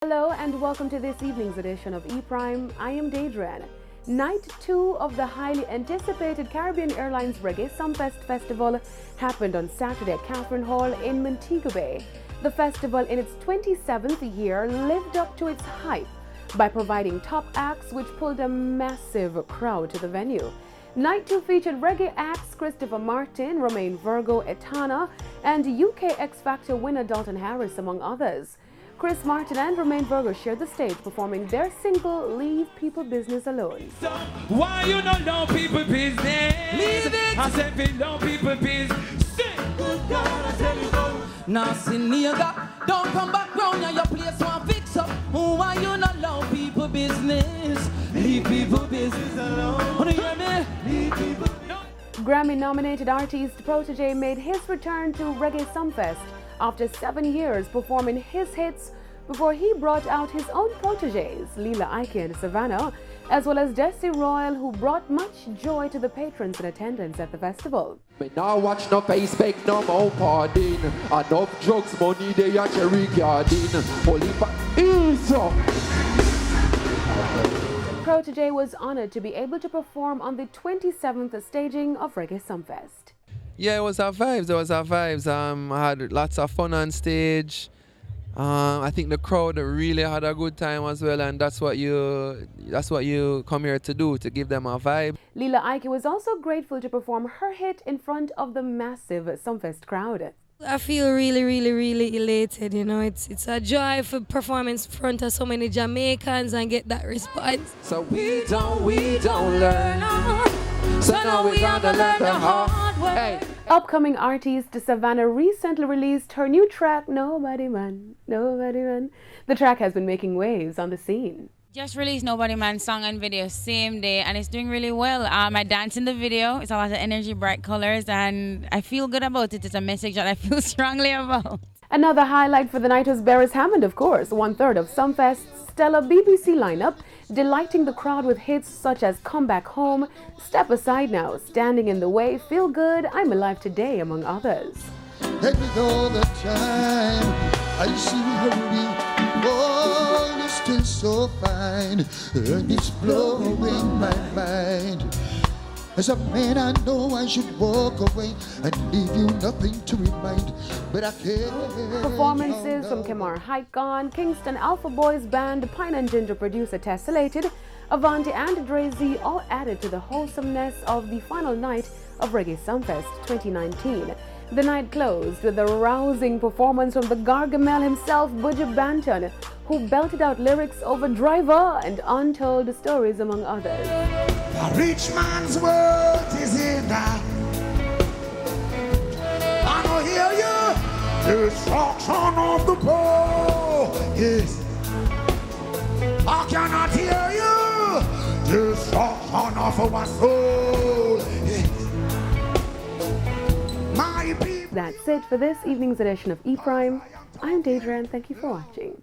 Hello and welcome to this evening's edition of E-Prime. I am Daedran. Night 2 of the highly anticipated Caribbean Airlines Reggae Sumfest Festival happened on Saturday at Catherine Hall in Montego Bay. The festival, in its 27th year, lived up to its hype by providing top acts which pulled a massive crowd to the venue. Night 2 featured reggae acts Christopher Martin, Romain Virgo, Etana, and UK X Factor winner Dalton Harris, among others. Chris Martin and Romain Virgo shared the stage performing their single Leave People Business Alone. So, why you don't know people business? Leave it! I said we know people business. Sing! Good God, I tell you so. Now, Siniaga, don't come back round and your place won't fix up. Why you not know people business? Leave people business alone. Wanna hear me? Leave people. Grammy-nominated artist TVJ made his return to Reggae Sumfest after 7 years performing his hits before he brought out his own proteges, Lila Ike and Savannah, as well as Desi Royal, who brought much joy to the patrons in attendance at the festival. Me now watch no Facebook, no more pardon. Enough drugs, money, they are cherry garden. Holy Protege was honored to be able to perform on the 27th staging of Reggae Sumfest. Yeah, it was our vibes. I had lots of fun on stage. I think the crowd really had a good time as well, and that's what you come here to do, to give them a vibe. Lila Ike was also grateful to perform her hit in front of the massive Sumfest crowd. I feel really elated, you know. It's a joy for performance in front of so many Jamaicans and get that response. So we don't learn. So now we gotta learn the hard way. Hey. Upcoming artist Savannah recently released her new track, Nobody Man, Nobody Man. The track has been making waves on the scene. Just released Nobody Man song and video same day, and it's doing really well. I dance in the video. It's a lot of energy, bright colors, and I feel good about it. It's a message that I feel strongly about. Another highlight for the night was Beres Hammond, of course, 1/3 of Sumfest's stellar BBC lineup, delighting the crowd with hits such as Come Back Home, Step Aside Now, Standing in the Way, Feel Good, I'm Alive Today, among others. And with all the time I see her, oh, you're still so fine, and it's blowing my mind. As a man, I know I should walk away and leave you nothing to remind, but I can't. Performances from Kemar Haikon, Kingston Alpha Boys Band, Pine and Ginger producer Tessellated, Avanti and Dre Z all added to the wholesomeness of the final night of Reggae Sumfest 2019. The night closed with a rousing performance from the Gargamel himself, Buju Banton, who belted out lyrics over Driver and Untold Stories, among others. A rich man's worth is in that. I don't hear you. Destruction of the poor. Yes. I cannot hear you. Destruction of our soul. Yes. My people. That's it for this evening's edition of E-Prime. I'm Daedran. Thank you for watching.